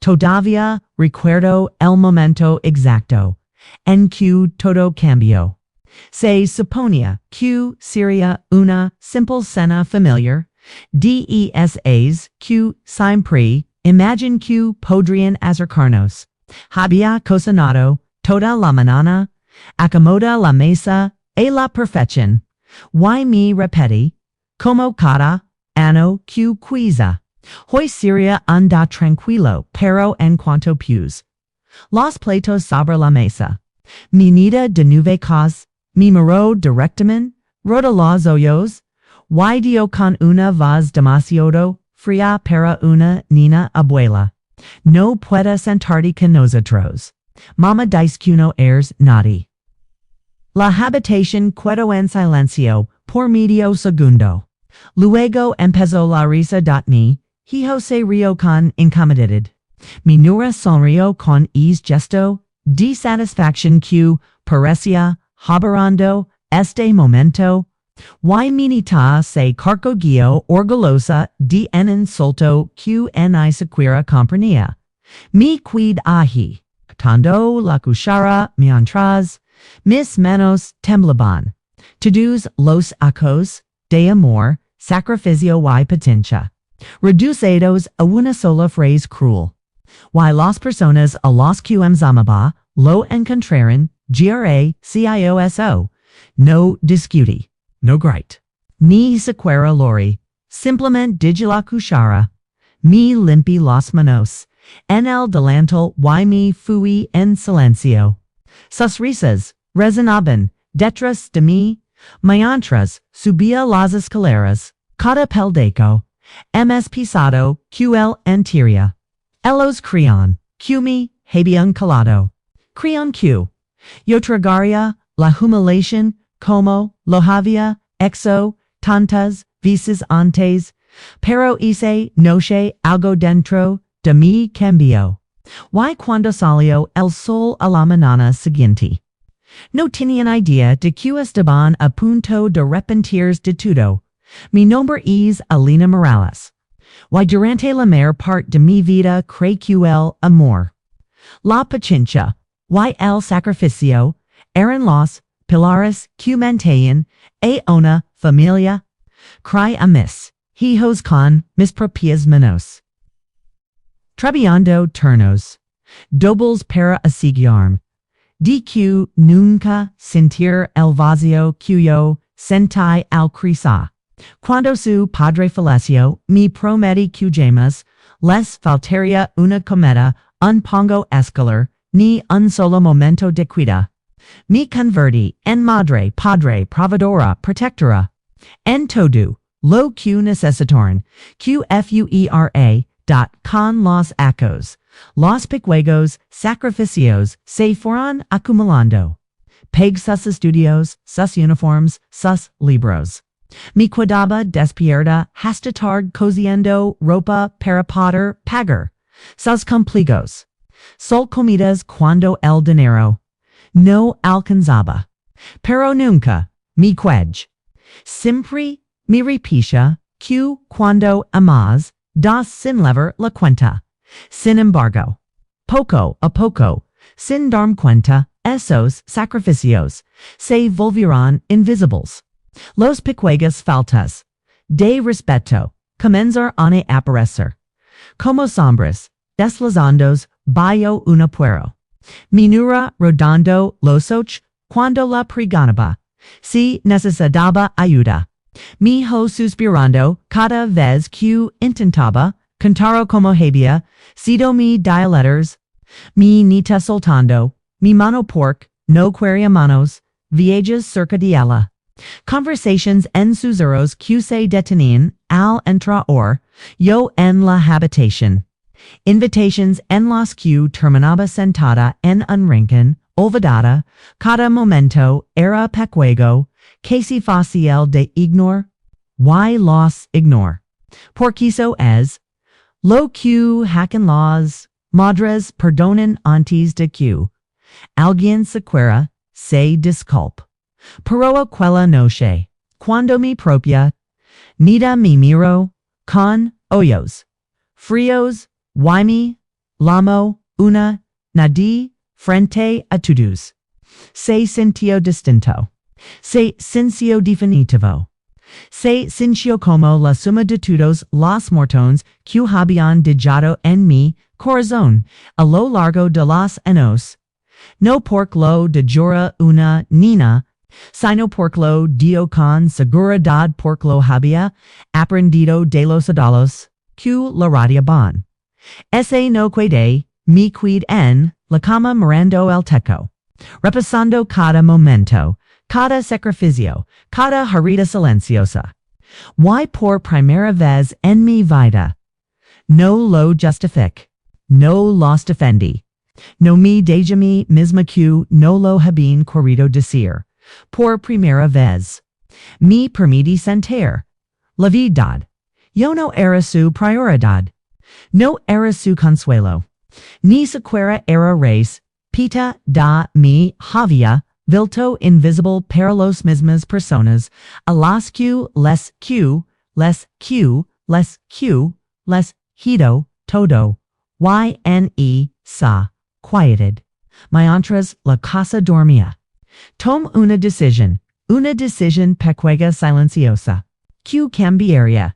Todavía recuerdo el momento exacto en que todo cambió. Se suponía que sería una simple cena familiar. Desas que siempre imagine que podrían acercarnos. Había cocinado toda la mañana, acomoda la mesa a la perfección. Y me repetí, como cada ano que quiza. Hoy sería un día tranquilo, pero en cuanto pues los platos sobre la mesa. Mi nida de nubecas, mi miró directamente, roda los ojos, y dio con una voz demasiado fría para una niña abuela. No puede sentarte con nosotros. Mama dice que no eres nadie. La habitación quedó en silencio por medio segundo. Luego empezó la risa mi hijo se rió con incomodidad. Mi nuera sonrió con gesto de satisfacción que parecía haberando este momento. Y mi nieta se carcogió orgullosa de un insulto que ni siquiera comprendía. Mi cuid ají, tando la cuchara mientras mis manos temblaban. Todos los actos de amor, sacrificio y potencia, reducidos a una sola frase cruel. Y las personas a las que amaba lo encontraron gracioso. No discuti, no grite, ni siquiera lori, simplemente digi la cuchara. Me limpi las manos en el delantal y me fui en silencio. Sus risas resonaban detrás de mí. Mientras subía las escaleras, cada peldaño hemos pisado que el anterior. Ellos creían que me habían calado. Creían que yo tragaría la humillación como lo había hecho tantas veces antes, pero esa noche algo dentro de mí cambió. Y cuando salió el sol a la mañana siguiente, no tenían idea de que estaban a punto de arrepentirse de todo. Mi nombre es Alina Morales. Y durante la mayor parte de mi vida creí que el amor, la paciencia y el sacrificio eran los pilares que mantenían a una familia. Creí a mis hijos con mis propias manos. Trabajando turnos dobles para asegurarme de que nunca sentir el vacío que yo sentí al crecer. Cuando su padre falleció, me prometí que jamás les faltaría una comida, un pongo escolar, ni un solo momento de cuidado. Me convertí en madre, padre, proveedora, protectora. En todo lo que necesitaron, con los actos, los pequeños sacrificios se fueron acumulando. Pagué sus estudios, sus uniformes, sus libros. Me quedaba despierta hasta tarde cosiendo ropa para poder pagar sus complejos. Sol comidas cuando el dinero no alcanzaba. Pero nunca me quedé. Siempre me repetía que cuando amas, das sin levar la cuenta. Sin embargo, poco a poco, sin darme cuenta, esos sacrificios se volvieron invisibles. Los pequeñas faltas de respeto comenzaron a aparecer como sombras deslizandos bajo una puerta. Mi nuera rodando los ojos cuando la preguntaba si necesitaba ayuda. Mi hijo suspirando cada vez que intentaba cantar como había sido mi dialectors. Mi nieta soltando mi mano porque no quería manos viejas cerca de ella. Conversations en susurros que se detenían al entrar yo en la habitación. Invitations en las que terminaba sentada en un rincón, olvidada. Cada momento era pequeño, casi fácil de ignorar. Y los ignoro. Porque eso es lo que hacen las madres perdonan antes de que alguien siquiera se disculpe. Pero aquella noche, cuando mi propia nieta me miró con ojos fríos y me llamó, nadie, frente a todos. Se sintió distinto. Se sintió definitivo. Se sintió como la suma de todos los mortones que habían dejado en mi corazón a lo largo de los años. No porque lo dijera una niña, sino porque lo dio con seguridad porque lo había aprendido de los adultos que la radiaban. Ese no quede mi quid en la cama mirando el techo, repasando cada momento, cada sacrificio, cada herida silenciosa. Y por primera vez en mi vida, no lo justifique, no los defendí, no me dejé mí misma que no lo habían querido decir. Por primera vez, me permití sentir la verdad. Yo no era su prioridad, no era su consuelo, ni siquiera era raíz, pita da mi había vuelto invisible para los mismas personas a las que les hido todo, sa quieted. Mientras la casa dormía. Tom una decisión pequeña silenciosa, que cambiaría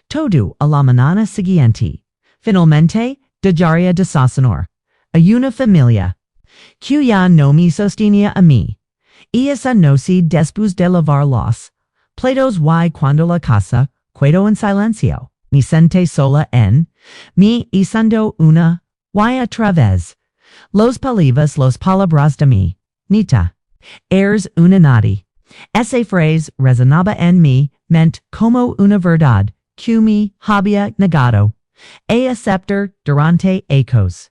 todo a la mañana siguiente. Finalmente, dejaría de sostener a una familia que ya no me sostenía a mí. Y esa noche después de lavar los platos y cuando la casa quedó en silencio, me senté sola en mi usando una y otra vez los palabras de mi nita. Eres una nadie. Esa frase resonaba en mi mente como una verdad que me había negado a aceptar durante años.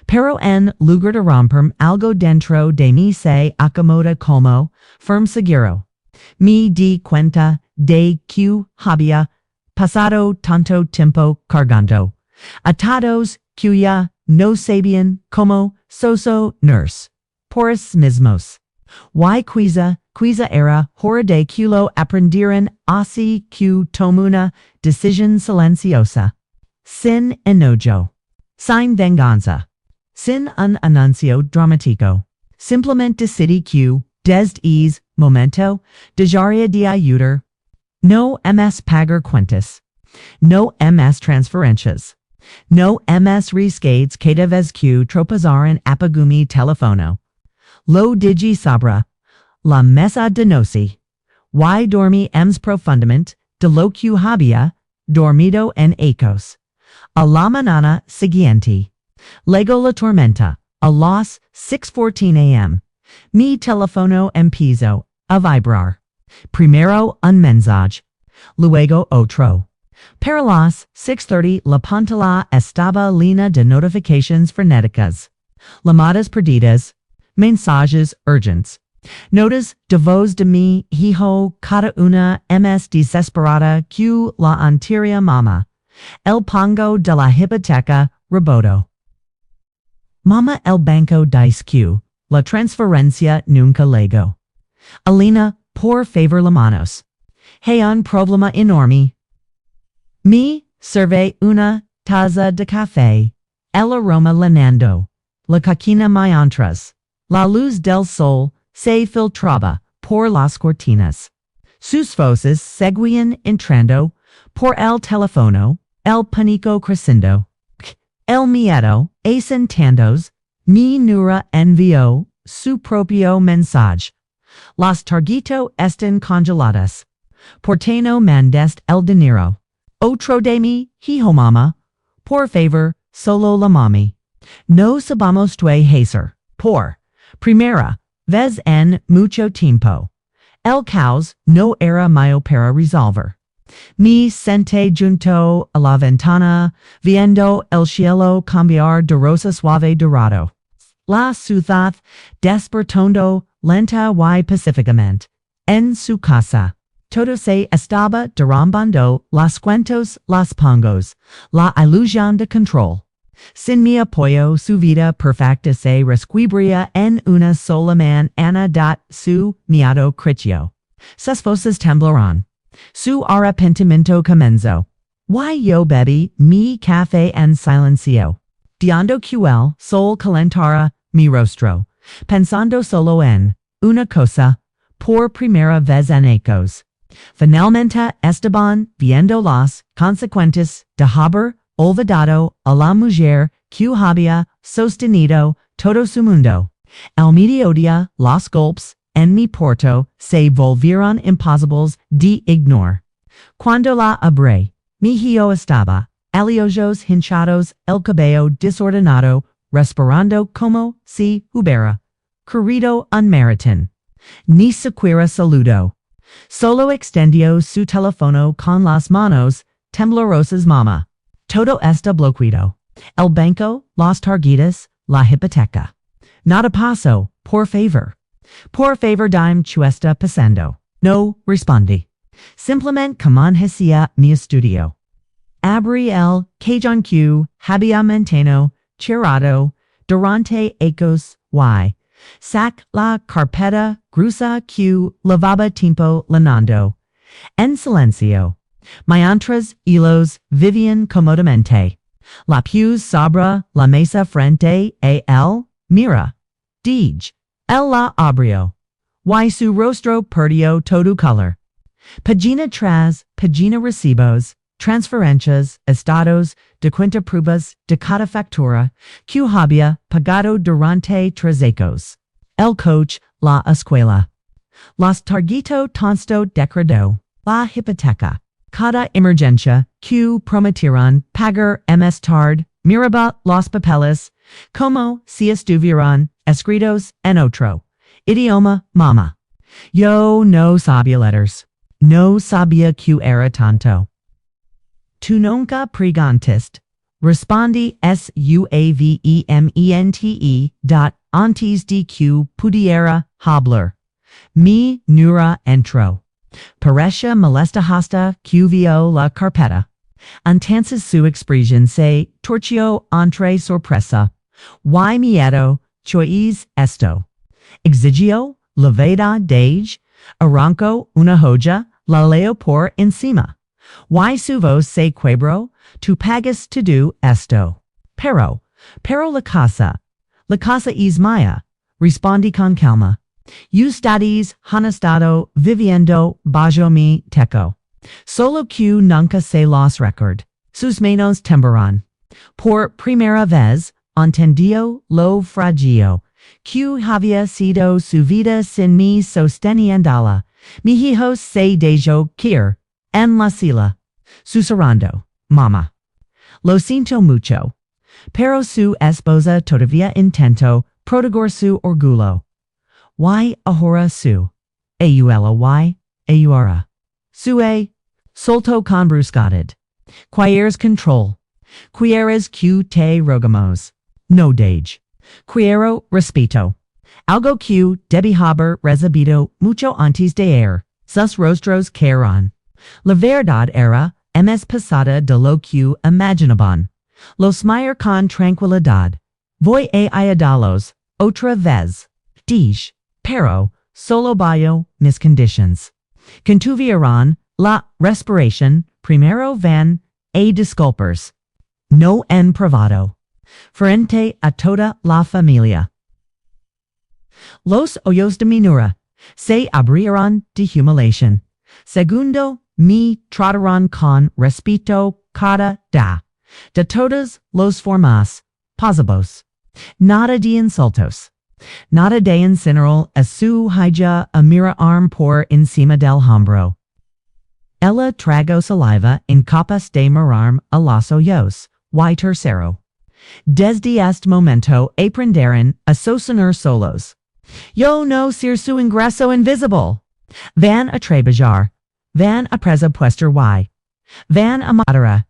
Pero en lugar de romper algo dentro de mí se acomoda como firme seguro. Me di cuenta de que había pasado tanto tiempo cargando atados que ya no sabían cómo sostenerse por sí mismos. Y quizá era hora de que lo aprendieran así que tomó una decisión silenciosa, sin enojo, sin venganza, sin un anuncio dramático. Simplemente decidí que, desde ese momento, dejaría de ayudar. No más pagar cuentas. No más transferencias. No más rescates cada vez que tropezaran apago mi teléfono. Lo digi sobre la mesa de noche. Y dormí profundamente de lo que había dormido en ecos. A la mañana siguiente. Luego la tormenta. A las 6:14 a.m. Mi teléfono empezó a vibrar. Primero un mensaje. Luego otro. Para las 6:30 la pantalla estaba llena de notificaciones frenéticas. Llamadas perdidas. Mensajes urgentes. Notas de voz de mi hijo, cada una más desesperada que la anterior mamá. El pago de la hipoteca reboto. Mama, el banco dice que la transferencia nunca llegó. Alina, por favor llámanos. Hay un problema enorme. Me serve una taza de café. El aroma llenando la cocina mientras la luz del sol se filtraba por las cortinas. Sus voces seguían entrando por el teléfono, el pánico creciendo. El miedo, asentándose, mi nura envió su propio mensaje. Las tarjetas están congeladas. ¿Por qué no mandaste el dinero? Otro de mi hijo mamá. Por favor, solo la mami. No sabemos qué hacer. Por primera vez en mucho tiempo. El caos no era mío para resolver. Me senté junto a la ventana, viendo el cielo cambiar de rosa suave dorado. La ciudad despertando lenta y pacíficamente. En su casa. Todo se estaba derrumbando, los cuentos, los pongos, la ilusión de control. Sin mi apoyo, su vida perfecta se resquibría en una sola mañana dat su miedo creció. Sus voces temblaron. Su arrepentimiento comenzó. Y yo bebí mi café en silencio. Diando QL, sol calentara, mi rostro, pensando solo en una cosa, por primera vez en ecos. Finalmente estaban viendo las consecuentes de haber olvidado a la mujer que había sostenido todo su mundo. El mediodía, los golpes en mi porto se volvieron imposibles de ignorar. Cuando la abrí, mi hijo estaba, ojos hinchados, el cabello desordenado, respirando como si hubiera corrido un maratón. Ni siquiera saludó. Solo extendió su teléfono con las manos temblorosas. Mamá. Todo está bloqueado. El banco, las tarjetas, la hipoteca. Nada pasó, por favor. Por favor, dime que está pasando. No respondí. Simplemente permanecía mi estudio. Abrí el cajón que había mantenido cerrado durante ecos y sac la carpeta gruesa que llevaba tiempo llenando. En silencio. Mientras ellos vivían cómodamente. La puse sobre la mesa frente a él. Mira. Dije. Él la abrió. Y su rostro perdió todo color. Página tras página recibos, transferencias, estados de cuenta pruebas de cada factura que había pagado durante 3 ecos. El coche, la escuela. Las tarjetas tonsto decredó, la hipoteca. Cada emergencia que prometieron pagar más tarde, miraba los papeles, como si estuvieran escritos en otro idioma. Mamá. Yo no sabía letters. No sabía que era tanto. Tú nunca preguntaste. Respondí suavemente antes de que pudiera hablar. Mi nura entró. Parecía molesta hasta que vio la carpeta. Entonces su expresión se torció entre sorpresa y miedo. ¿Qué esto? Exigió la verdad de arrancó una joya, la leo por encima. Y su voz se quebró. Tú pagas todo esto. Pero la casa es mía. Respondí con calma. Ustedes han estado viviendo bajo mi techo. Solo que nunca se los record. Sus manos temblarán. Por primera vez, entendió lo frágil que había sido su vida sin mi sosteniéndola. Mi hijo se dejó caer en la silla, susurrando, mamá. Lo siento mucho. Pero su esposa todavía intentó proteger su orgullo. Y ahora su ayuela y ahora su soltó con bruscedad. ¿Quieres control? ¿Quieres que te rogamos? No deje. Quiero respeto. Algo que debí haber recibido mucho antes de sus rostros caerán. La verdad era más pesada de lo que imaginaban. Los mirar con tranquilidad. Voy a ayudarlos otra vez. Dije, pero solo bajo mis conditions. Contuvieron la respiración, primero van a disculpars. No en privado. Frente a toda la familia. Los ojos de mi nura se abrieron de humillación. Segundo, me trataron con respeto cada de todas los formas posibles. Nada de insultos. Nada de incinerar a su hija a mirar por encima del hombro. Ella tragó saliva incapaz de mirar a los ojos. Y tercero. Desde este momento aprenderon a sostener solos. Yo no ser su ingreso invisible. Van a trabajar. Van a presupuestar y. Van a madera.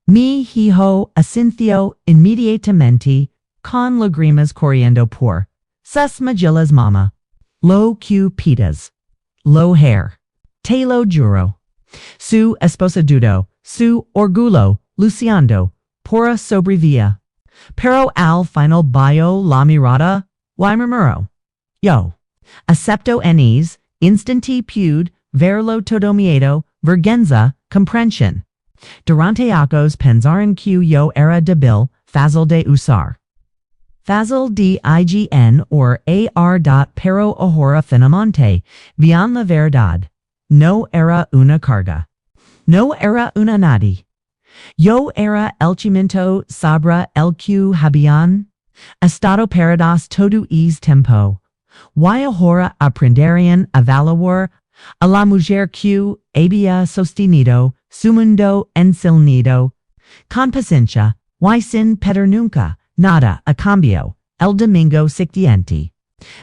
Mi hijo asintió inmediatamente con lágrimas corriendo por sus mejillas. Mamá. Lo que pidas. Lo hair. Te lo juro. Su esposa dudó. Su orgullo luciendo. Por sobrevivía. Pero al final bajo la mirada, y murmuró. Yo. Acepto en instante pude verlo todo miedo, vergüenza, comprensión. Durante acos pensaron que yo era débil, fazil de usar. Fazil de ign or ar. Pero ahora finalmente, bien la verdad. No era una carga. No era una nadie. Yo era el chimento sobre el que habían estado parados todo es tempo. Y ahora aprenderían a valorar a la mujer que había sostenido su mundo ensilnido. Con paciencia, y sin pedir nunca nada a cambio, el domingo siguiente.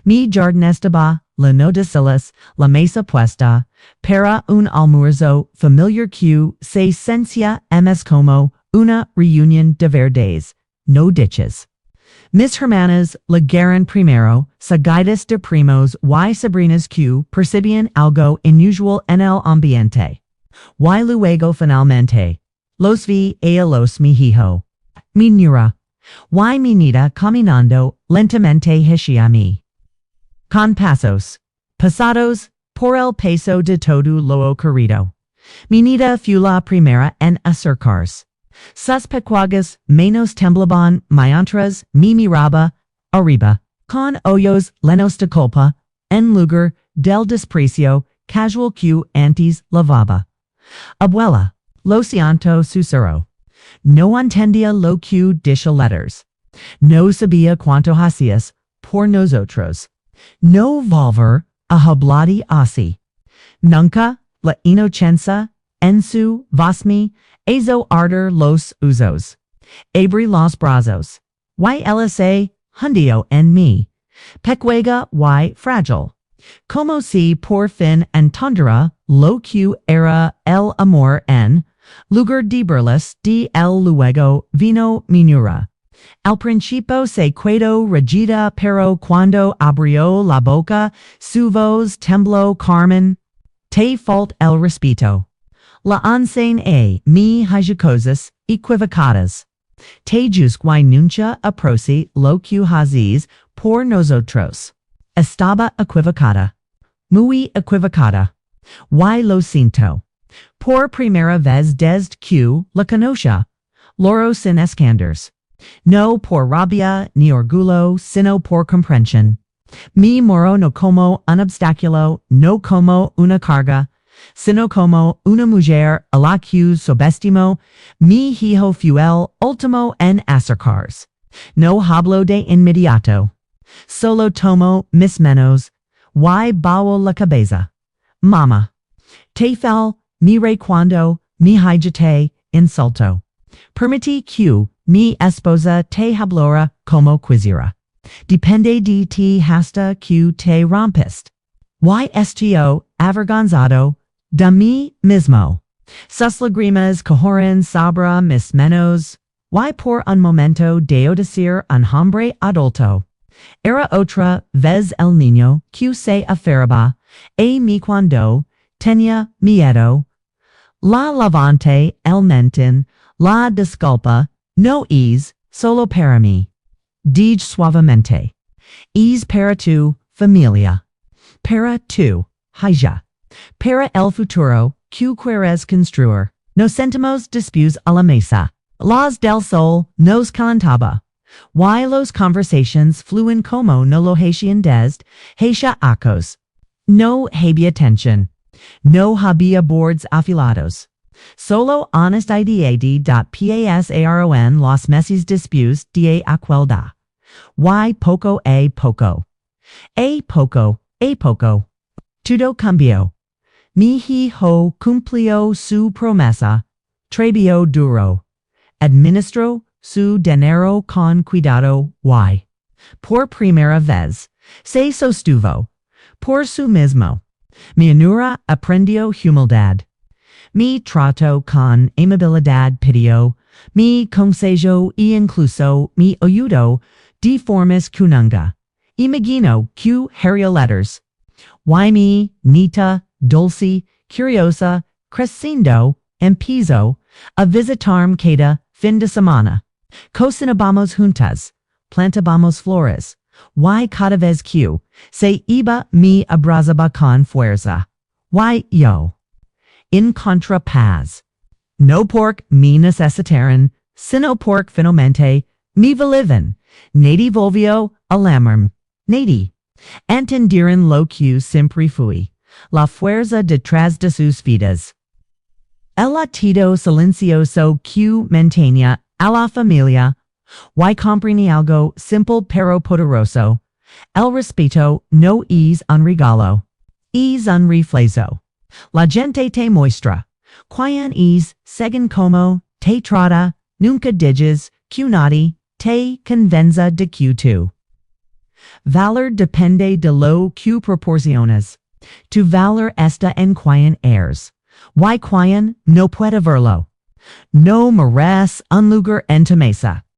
Mi jardín estaba lleno de sillas, la mesa puesta, para un almuerzo familiar que se sentía más como una reunión de verdes, no diches. Mis hermanas llegaron primero, seguidas de primos y sobrinas que percibían algo inusual en el ambiente. Y luego finalmente, los vi a los mi hijo. Mi nuera. Y mi nieta caminando lentamente hacia mí. Con pasos pasados por el peso de todo lo ocurrido. Mi nieta fue la primera en acercarse. Sus pecuagas manos temblaban mientras me miraba arriba, con ojos llenos de culpa, en lugar del desprecio casual que antes lavaba. Abuela, lo siento susurró. No entendía lo que dicho letters. No sabía cuánto hacías por nosotros. No volver a hablar así. Nunca la inocencia en su voz me hizo arder los usos. Abrí los brazos. Y se hundió en mí. Pequeña y frágil. Como si por fin entendiera lo que era el amor en lugar de burlas de el luego vino mi nuera. Al principio se quedó rígida pero cuando abrió la boca su voz tembló. Carmen, te falta el respeto. La enseña a mi hija cosas equivocadas. Te juzgo y nunca aproci lo que haces por nosotros. Estaba equivocada. Muy equivocada. Y lo siento. Por primera vez desde que la conocía. Loro sin escándalos. No por rabia ni orgullo, sino por comprensión. Mi moro no como un obstáculo, no como una carga, sino como una mujer a la que subestimo. Mi hijo fue el último en acercarse. No hablo de inmediato. Solo tomo mis manos y bajo la cabeza. Mama. Te fal, mire cuando mi hija te insultó. Permití que mi esposa te hablara como quisiera. Depende de ti hasta que te rompiste. Y estoy avergonzado de mí mismo. Sus lágrimas corren sobre mis manos. Y por un momento debo decir un hombre adulto. Era otra vez el niño que se aferraba a mí cuando tenía miedo. La levante el mentin, la disculpa, no es solo para mí. Dije suavemente. Es para tu familia. Para tu hija. Para el futuro que quieres construir. Nos sentimos después a la mesa. Las del sol nos calentaba. Y los conversations fluyen como no lo hacían desde hacia acos. No había tensión. No había bordes afilados. Solo honesta idea de pasaron los meses después de aquelda. Y poco a poco. A poco, a poco. Todo cambió. Mi hijo cumplió su promesa. Trabajó duro. Administró su dinero con cuidado y, por primera vez, se sostuvo por su mismo. Mi nuera aprendió humildad. Mi trato con amabilidad pidió, mi consejo e incluso mi ayudo de formas que nunca imagino que haría letters. Y mi nieta, dulce, curiosa, creciendo, empezó a visitarme cada fin de semana. Cocinábamos juntas, plantábamos flores, y cada vez que se iba me abrazaba con fuerza. Y yo, en contrapaz, no porque me necesitaran, sino porque finalmente Mi voliven, nadie volvió a llamarme, nadie. Entendieron lo que siempre fui, la fuerza detrás de sus vidas. El latido silencioso que mantenía a la familia, y comprende algo simple pero poderoso. El respeto no es un regalo, es un reflejo. La gente te muestra, quién es, según como te trata, nunca digas que nadie te convenza de que tú. Valor depende de lo que proporcionas. Tu valor está en quién eres. Y quién no puede verlo. No merece un lugar en tu mesa.